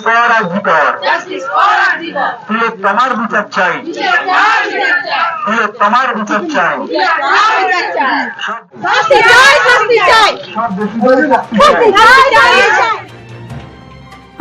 For RG Kar, তোমার বিচার চাই, তোমার বিচার চাই।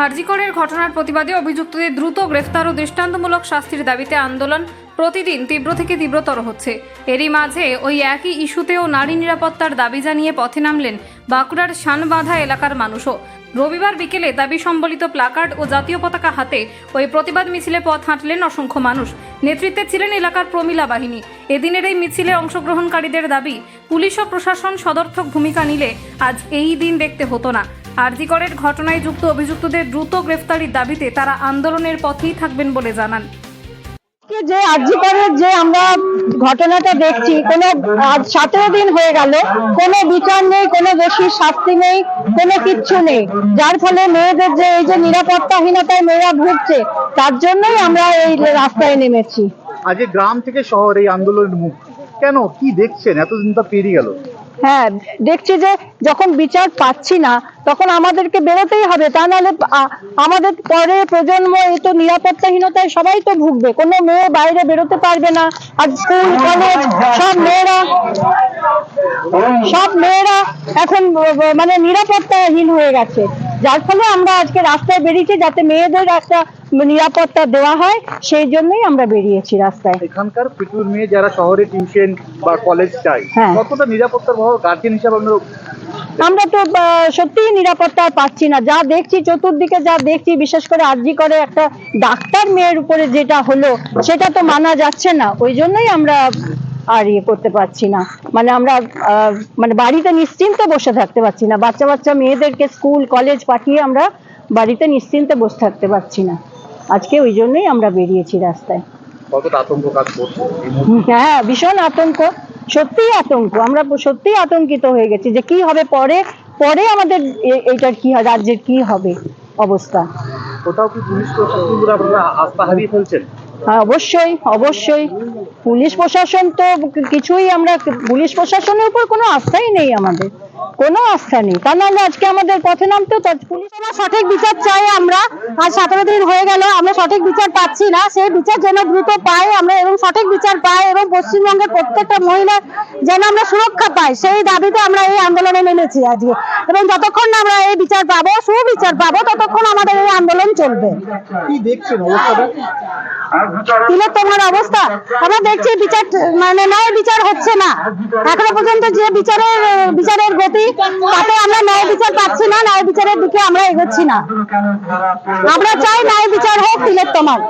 আরজিকরের ঘটনার প্রতিবাদে অভিযুক্তদের দ্রুত গ্রেফতার ও দৃষ্টান্তমূলক শাস্তির দাবিতে আন্দোলন প্রতিদিন তীব্র থেকে তীব্রতর হচ্ছে। এরই মাঝে ওই একই ইস্যুতেও নারী নিরাপত্তার দাবি জানিয়ে পথে নামলেন বাঁকুড়ার শানবাঁধা এলাকার মানুষও। রবিবার বিকেলে দাবি সম্বলিত প্লাকার্ড ও জাতীয় পতাকা হাতে ওই প্রতিবাদ মিছিলে পথ হাঁটলেন অসংখ্য মানুষ। নেতৃত্বে ছিলেন এলাকার প্রমিলা বাহিনী। এদিনের এই মিছিলে অংশগ্রহণকারীদের দাবি, পুলিশ ও প্রশাসন সদর্থক ভূমিকা নিলে আজ এই দিন দেখতে হতো না। আরজিকরের ঘটনায় যুক্ত অভিযুক্তদের দ্রুত গ্রেফতারির দাবিতে তারা আন্দোলনের পথেই থাকবেন বলে জানান। যে আরজিকরের যে আমরা ঘটনাটা দেখছি, কোনো 17 দিন হয়ে গেল, কোনো বিচার নেই, কোনো দোষীর শাস্তি নেই, কোনো কিচ্ছু নেই, যার ফলে মেয়েদের যে এই যে নিরাপত্তাহীনতায় মেয়েরা ভুগছে, তার জন্যই আমরা এই রাস্তায় নেমেছি। আজ গ্রাম থেকে শহর এই আন্দোলনের মুখ কেন, কি দেখছেন? এতদিন তো পেরিয়ে গেল। হ্যাঁ, দেখছি যে যখন বিচার পাচ্ছি না তখন আমাদেরকে বেরোতেই হবে, তা নাহলে আমাদের পরে প্রজন্ম এই তো নিরাপত্তাহীনতায় সবাই তো ভুগবে। কোনো মেয়ে বাইরে বেরোতে পারবে না। আর স্কুল কলেজ সব মেয়েরা এখন মানে নিরাপত্তাহীন হয়ে গেছে, যার ফলে আমরা আজকে রাস্তায় বেরিয়েছি যাতে মেয়েদের একটা নিরাপত্তা দেওয়া হয়, সেই জন্যই আমরা বেরিয়েছি রাস্তায়। এখানকার প্রচুর মেয়ে যারা শহরে টিউশন বা কলেজ চাই, কতটা নিরাপত্তার ভাব গার্জেন হিসাবে আমরা তো সত্যিই নিরাপত্তা পাচ্ছি না। যা দেখছি চতুর্দিকে, যা দেখছি, বিশেষ করে আরজিকরে একটা ডাক্তার মেয়ের উপরে যেটা হলো, সেটা তো মানা যাচ্ছে না। ওই জন্যই আমরা আর করতে পারছি না, মানে আমরা মানে বাড়িতে নিশ্চিন্তে বসে থাকতে পারছি না। বাচ্চা বাচ্চা মেয়েদেরকে স্কুল কলেজ পাঠিয়ে আমরা বাড়িতে নিশ্চিন্তে বসে থাকতে পারছি না। আজকে ওই জন্যই আমরা বেরিয়েছি রাস্তায়। কতটা আতঙ্ক কাজ করছে? হ্যাঁ, ভীষণ আতঙ্ক, সত্যিই আতঙ্ক। আমরা সত্যিই আতঙ্কিত হয়ে গেছি যে কি হবে পরে আমাদের এইটার কি হয়, রাজ্যের কি হবে অবস্থা। কোথাও কি পুলিশ প্রশাসন আপনারা আস্থা হারিয়ে ফেলছেন? হ্যাঁ, অবশ্যই পুলিশ প্রশাসন তো কিছুই, আমরা পুলিশ প্রশাসনের উপর কোনো আস্থাই নেই, আমাদের কোনো আস্থা নেই। তা নাহলে আজকে আমাদের পথে নামতেও তো। পুলিশ সঠিক বিচার চাই আমরা। আজ 17 দিন হয়ে গেল, আমরা সঠিক বিচার পাচ্ছি না। সেই বিচার যেন দ্রুত পাই আমরা, এবং সঠিক বিচার পাই, এবং পশ্চিমবঙ্গের প্রত্যেকটা মহিলা যেন আমরা সুরক্ষা পাই, সেই দাবিতে আমরা এই আন্দোলনে নেমেছি আজকে। এবং যতক্ষণ না আমরা এই বিচার পাবো, সুবিচার পাবো, ততক্ষণ আমাদের এই আন্দোলন চলবে। কি দেখছেন অবস্থাটা? তোমার অবস্থা আমরা দেখছি, বিচার মানে ন্যায় বিচার হচ্ছে না এখনো পর্যন্ত। যে বিচারের গতি, তাতে আমরা ন্যায় বিচার পাচ্ছি না, ন্যায় বিচারের দিকে আমরা এগোচ্ছি না। আমরা চাই ন্যায় বিচার হোক তিলোত্তমার।